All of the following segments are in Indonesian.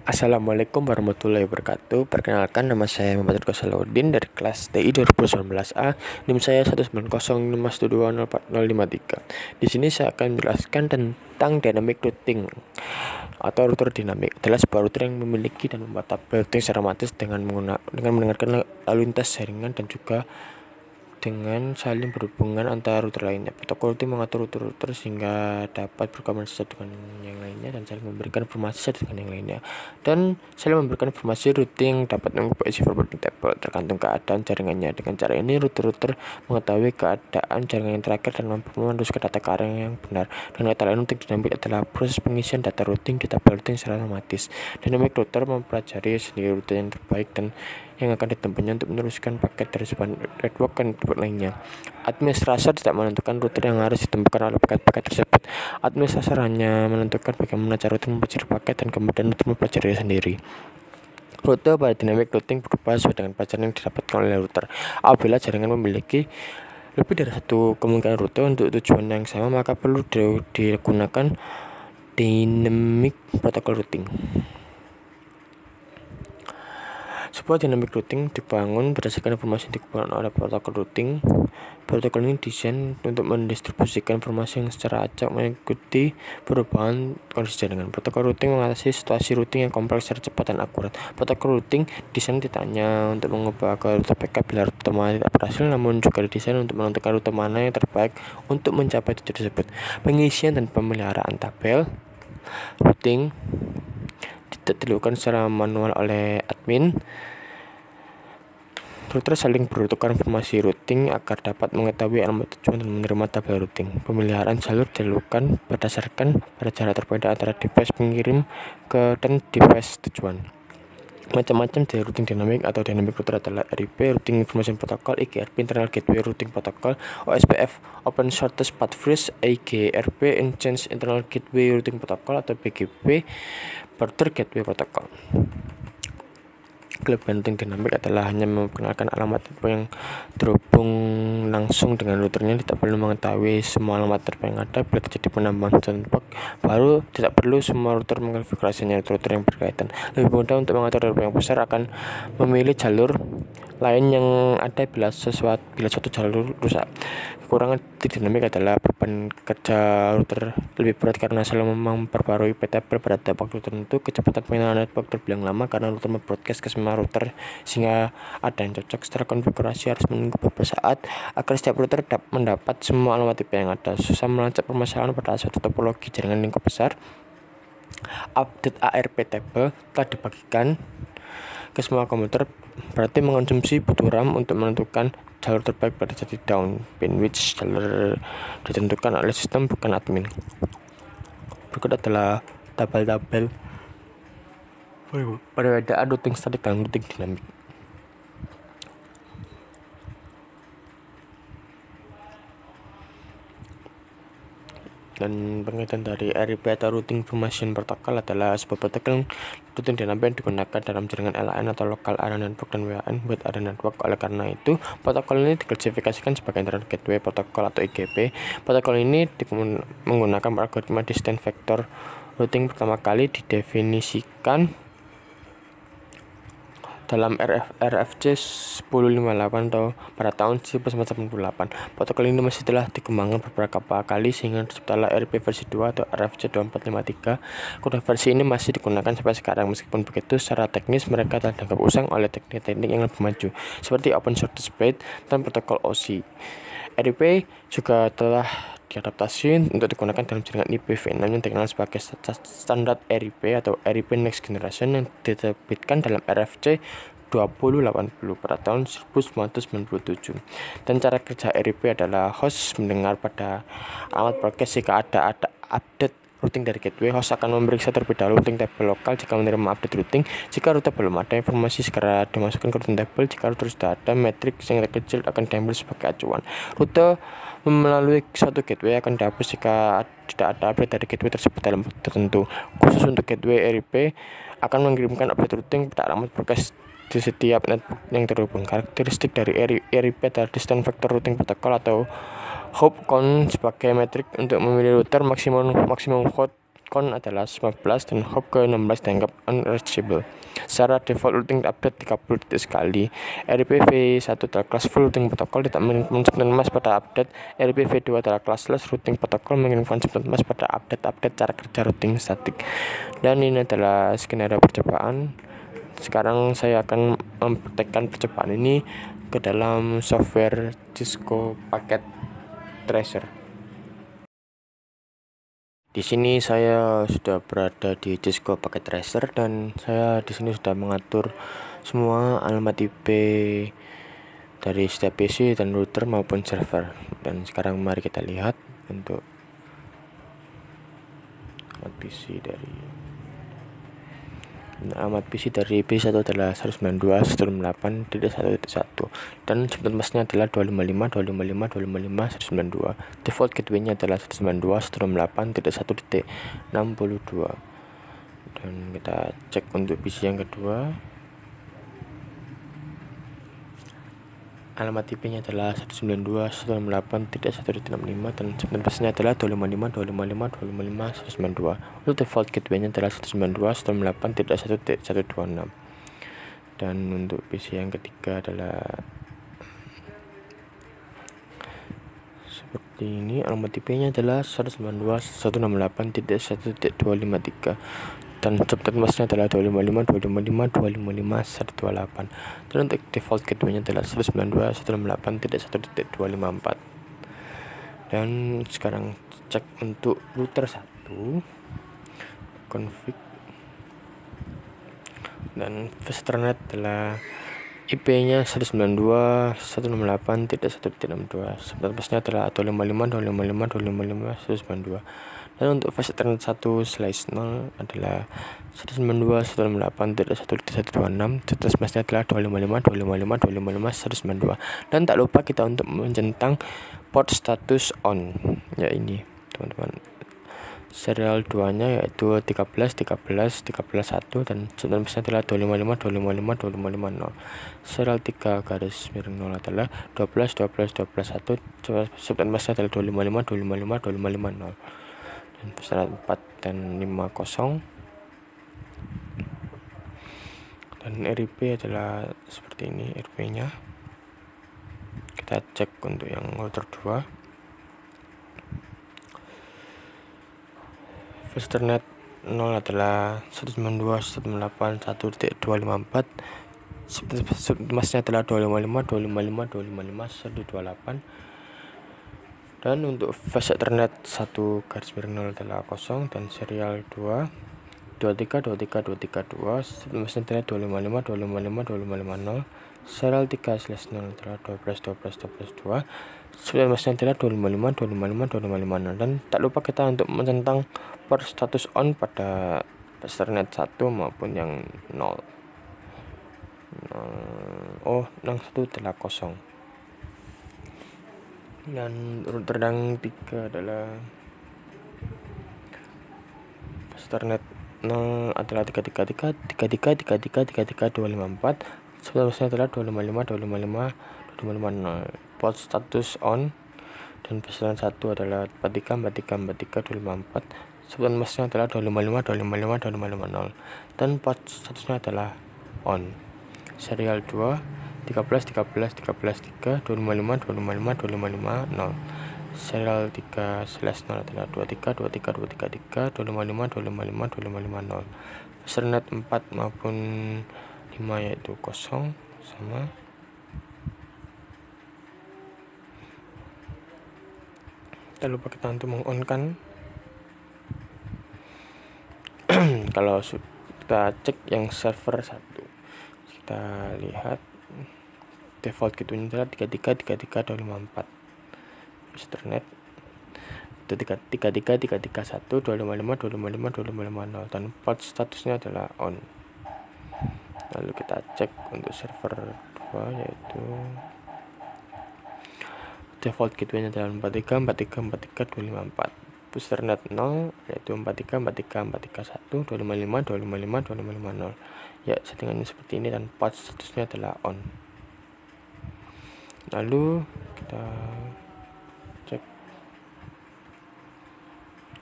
Assalamualaikum warahmatullahi wabarakatuh. Perkenalkan, nama saya Muhammad Riko Salahuddin dari kelas TI 2019A. NIM saya 19051220453. Di sini saya akan menjelaskan tentang dynamic routing atau router dinamik. Adalah sebuah router yang memiliki dan membuat tabel routing secara otomatis dengan mendengarkan lalu lintas jaringan dan juga dengan saling berhubungan antara router lainnya. Protokol routing mengatur router sehingga dapat berkomunikasi satu dengan yang lainnya dan saling memberikan informasi satu dengan yang lainnya. Dan saling memberikan informasi routing dapat mengubah isi forwarding table tergantung keadaan jaringannya. Dengan cara ini, router mengetahui keadaan jaringan yang terakhir dan mampu meneruskan data ke arah yang benar. Dengan kata lain, routing dinamik adalah proses pengisian data routing di tabel routing secara otomatis. Dynamic router mempelajari sendiri rute yang terbaik dan yang akan ditempuhnya untuk meneruskan paket dari sebuah network ke network lainnya. Administrator tidak menentukan rute yang harus ditemukan oleh paket-paket tersebut. Administrator hanya menentukan bagaimana cara router mempelajari paket dan kemudian router mempelajarinya sendiri. Rute pada dynamic routing berubah sesuai dengan pelajaran yang didapatkan oleh router. Apabila jaringan memiliki lebih dari satu kemungkinan rute untuk tujuan yang sama, maka perlu digunakan dynamic protocol routing. Sebuah dynamic routing dibangun berdasarkan informasi yang dikumpulkan oleh protokol routing. Protokol ini didesain untuk mendistribusikan informasi yang secara acak mengikuti perubahan kondisi jaringan. Protokol routing mengatasi situasi routing yang kompleks secara cepat dan akurat. Protokol routing didesain tidak hanya untuk mengubah ke rute backup bila rute mana tidak berhasil, namun juga didesain untuk menentukan rute mana yang terbaik untuk mencapai tujuan tersebut. Pengisian dan pemeliharaan tabel routing tidak dilakukan secara manual oleh admin. Router saling bertukar informasi routing agar dapat mengetahui alamat tujuan dan menerima tabel routing. Pemeliharaan jalur dilakukan berdasarkan pada jarak terpendek antara device pengirim dan device tujuan. Macam-macam dari routing dinamik atau dynamic router adalah RIP, Routing Information Protocol, IGRP, Internal Gateway Routing Protocol, OSPF, Open Shortest Path Freeze, IGRP, Exchange Internal Gateway Routing Protocol atau BGP, Border Gateway Protocol. Kelebihan routing dinamik adalah hanya memperkenalkan alamat network yang terhubung langsung dengan routernya. Tidak perlu mengetahui semua alamat network yang ada. Bila terjadi penambahan network baru, tidak perlu semua router mengkonfigurasinya router yang berkaitan. Lebih mudah untuk mengatur network yang besar akan memilih jalur lain yang ada bila suatu jalur rusak. Kekurangan dinamik adalah beban kerja router lebih berat karena selalu memperbarui table pada waktu tertentu. Kecepatan pengenalan network terbilang lama karena router membroadcast ke semua router sehingga ada yang cocok. Setelah konfigurasi harus menunggu beberapa saat agar setiap router mendapat semua alamat IP yang ada. Susah melacak permasalahan pada suatu topologi jaringan lingkup besar. Update ARP table telah dibagikan ke semua komputer, berarti mengonsumsi butuh RAM untuk menentukan jalur terbaik pada jadi down bandwidth. Jalur ditentukan oleh sistem bukan admin. Berikut adalah tabel-tabel perbedaan routing statik dan routing dinamik. Dan pengertian dari RIP atau Routing Information Protocol adalah sebuah protokol routing dinamik yang digunakan dalam jaringan LAN atau Local Area Network dan WAN Wide Area Network. Oleh karena itu, protokol ini diklasifikasikan sebagai Internet Gateway Protocol atau IGP. Protokol ini menggunakan algoritma Distance Vector Routing. Pertama kali didefinisikan dalam RFC 1058 atau pada tahun 1988. Protokol ini masih telah dikembangkan beberapa kali sehingga terciptalah RIP versi 2 atau RFC 2453. Kedua versi ini masih digunakan sampai sekarang. Meskipun begitu, secara teknis mereka telah dianggap usang oleh teknik-teknik yang lebih maju seperti Open Shortest Path dan protokol OSI. RIP juga telah diadaptasi untuk digunakan dalam jaringan IPv6 yang dikenal sebagai standar RIP atau RIP Next Generation yang diterbitkan dalam RFC 2080 pada tahun 1997. Dan cara kerja RIP adalah host mendengar pada alamat broadcast jika ada update routing dari gateway. Host akan memeriksa terlebih dahulu routing table lokal jika menerima update routing. Jika rute belum ada, informasi segera dimasukkan ke routing table. Jika rute sudah ada, metrik yang terkecil akan diambil sebagai acuan. Rute melalui suatu gateway akan dihapus jika tidak ada update dari gateway tersebut dalam waktu tertentu. Khusus untuk gateway, RIP akan mengirimkan update routing pada alamat broadcast di setiap network yang terhubung. Karakteristik dari RIP adalah Distance Vector Routing Protocol atau hop count sebagai metrik untuk memilih router. Maksimum hop count adalah 19 dan hop ke 16 dianggap unreachable. Secara default routing update 30 detik sekali. RIP-v1 adalah kelas full routing protokol, tidak mengirimkan subnet mask pada update. RIP-v2 adalah kelas routing protokol, mengirimkan subnet mask pada update cara kerja routing statik. Dan ini adalah skenario percobaan. Sekarang saya akan mempraktekkan percobaan ini ke dalam software Cisco Packet Tracer. Di sini saya sudah berada di Cisco Packet Tracer dan saya di sini sudah mengatur semua alamat IP dari setiap PC dan router maupun server. Dan sekarang mari kita lihat untuk alamat PC dari PC1 adalah 192.168.1.1 dan subnet masknya adalah 255.255.255.192. Default gateway-nya adalah 192.168.1.62. Dan kita cek untuk PC yang kedua. Alamat IP-nya adalah 192.168.1.65 dan subnet masknya adalah 255.255.255.192. Untuk default gateway-nya adalah 192.168.1.126. Dan untuk PC yang ketiga adalah seperti ini. Alamat IP-nya adalah 192.168.1.253 dan subnet masknya adalah 255.255.255.128. Dan untuk default gateway-nya adalah 192.168.1.254. Dan sekarang cek untuk router 1 config, dan Ethernet adalah IP-nya 192.168.1.62. subnet masknya adalah 255.255.255.192. Dan untuk flash Ethernet 1/0 adalah 192.168.1.126. subnet masknya adalah 255.255.255.192. Dan tak lupa kita untuk mencentang port status on, ya ini teman-teman. Serial 2-nya yaitu 13 1 dan subnet masknya adalah 255.255.255.0. Serial 3 garis miring 0 adalah 12 1. Subnet masknya adalah 255.255.255.0. Dan pesanan 4 dan 50. Dan RIP adalah seperti ini RIP-nya. Kita cek untuk yang router 2. Ethernet 0 adalah 192.168.1.254. subnet masknya adalah 255.255.255.128. Dan untuk flash Ethernet 1 garis miring 0 adalah 0 dan serial 2 232. subnet masknya adalah 255.255.255.0. serial 3/0 adalah 12. subnet masknya adalah 255.255.255.0. dan tak lupa kita untuk mencentang port status on pada Ethernet 1 maupun yang 0. Yang 1 adalah 0. Dan router yang 3 adalah Ethernet 0 adalah 333.254. subnet masknya adalah 255.255.255.0. port status on. Dan pesanan 1 adalah 43.254. subnet masknya adalah 255.255.255.0 dan port statusnya adalah on. Serial 2 13 3 255.255.255.0. serial 3/0 adalah 23. 255.255.255.0. Ethernet 4 maupun 5 yaitu 0 sama. Tak lupa kita untuk meng-on-kan. Kalau kita cek yang server 1, kita lihat default gateway adalah 33.254. Ethernet 1 dan port statusnya adalah on. Lalu kita cek untuk server 2 yaitu default gateway adalah 43.254. Ethernet 0 yaitu 43.1 255.255.255.0. Ya, settingannya seperti ini dan port statusnya adalah on. Lalu kita cek,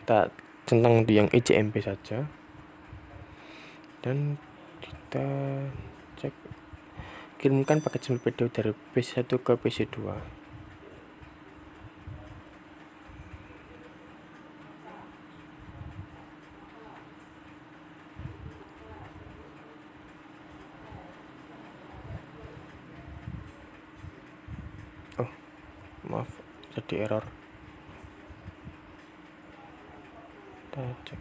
kita centang di yang ICMP saja, dan kita cek kirimkan paket sampel video dari PC1 ke PC2. Oh maaf, jadi error. Kita cek.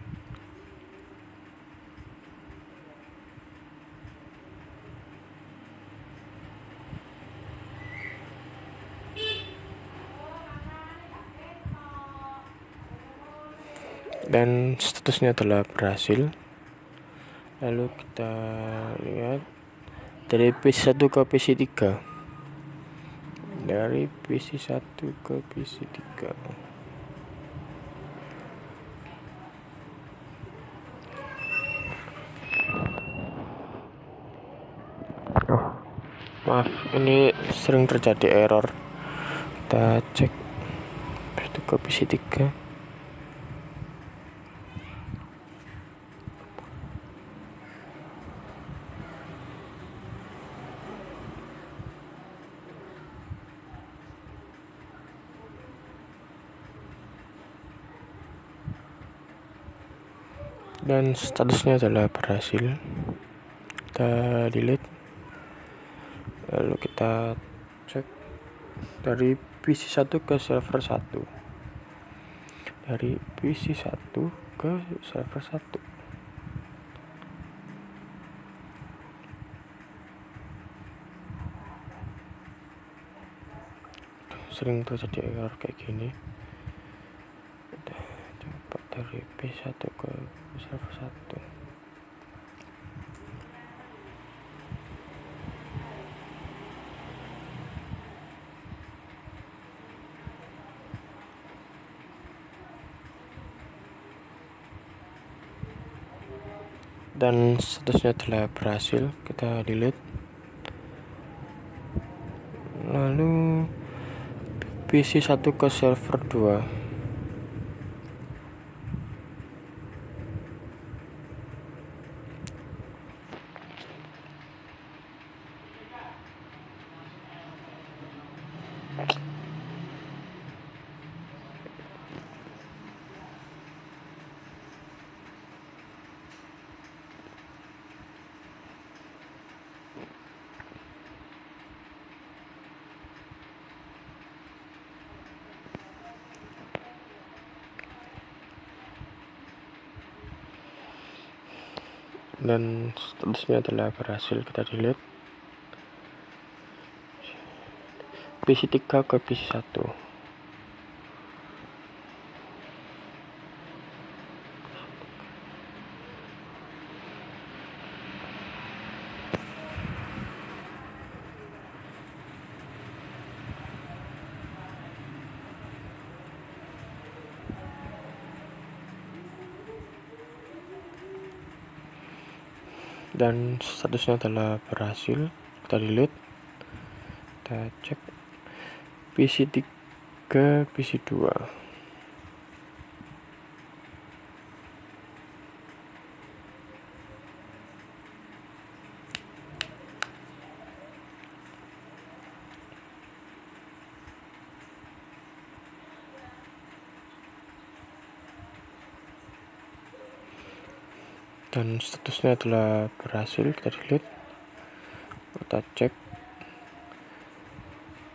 Dan statusnya adalah berhasil. Lalu kita lihat dari PC1 ke PC3, dari PC1 ke PC3. Oh maaf, ini sering terjadi error. Kita cek PC1 ke PC3. Dan statusnya adalah berhasil. Kita delete, lalu kita cek dari PC1 ke server 1, dari PC1 ke server 1. Sering terjadi error kayak gini. Kita coba dari PC1 ke server 1. Dan statusnya telah berhasil. Kita delete, lalu PC1 ke server 2. Dan statusnya telah berhasil. Kita delete, PC3 ke PC1. Dan statusnya telah berhasil. Kita delete, kita cek PC3 ke PC2. Dan statusnya telah berhasil. Kita delete, kita cek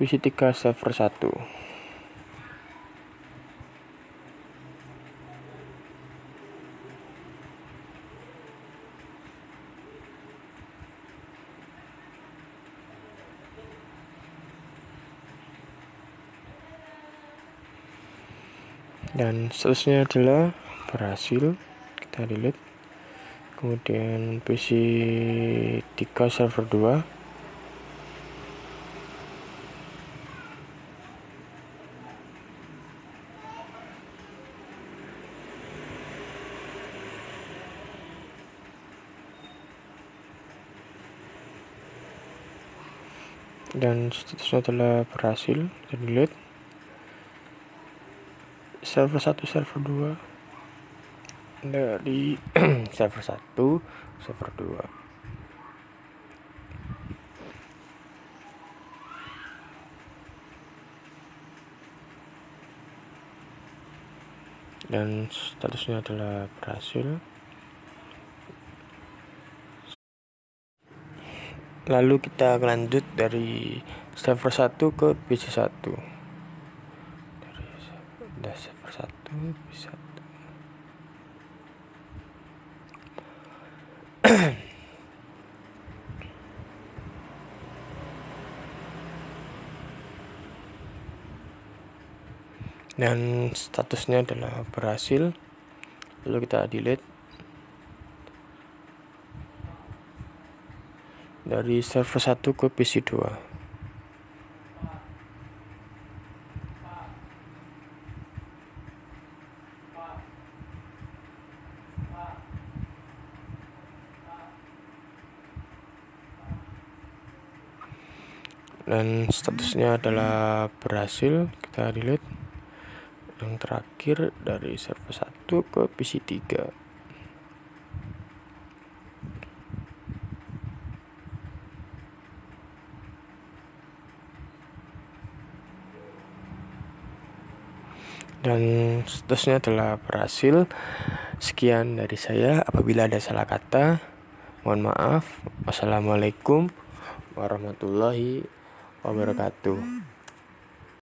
PC3 server 1. Dan statusnya adalah berhasil. Kita delete, kemudian PC3 server 2. Dan statusnya telah berhasil. Kita delete server 1 server 2. dari server 1, server 2. Dan statusnya adalah berhasil. Lalu kita lanjut dari server 1 ke PC 1. Dari server 1 PC 1. Dan statusnya adalah berhasil. Lalu kita delete dari server 1 ke PC 2. Dan statusnya adalah berhasil. Kita delete. Yang terakhir dari server 1 ke PC 3. Dan statusnya adalah berhasil. Sekian dari saya. Apabila ada salah kata, mohon maaf. Wassalamualaikum warahmatullahi wabarakatuh.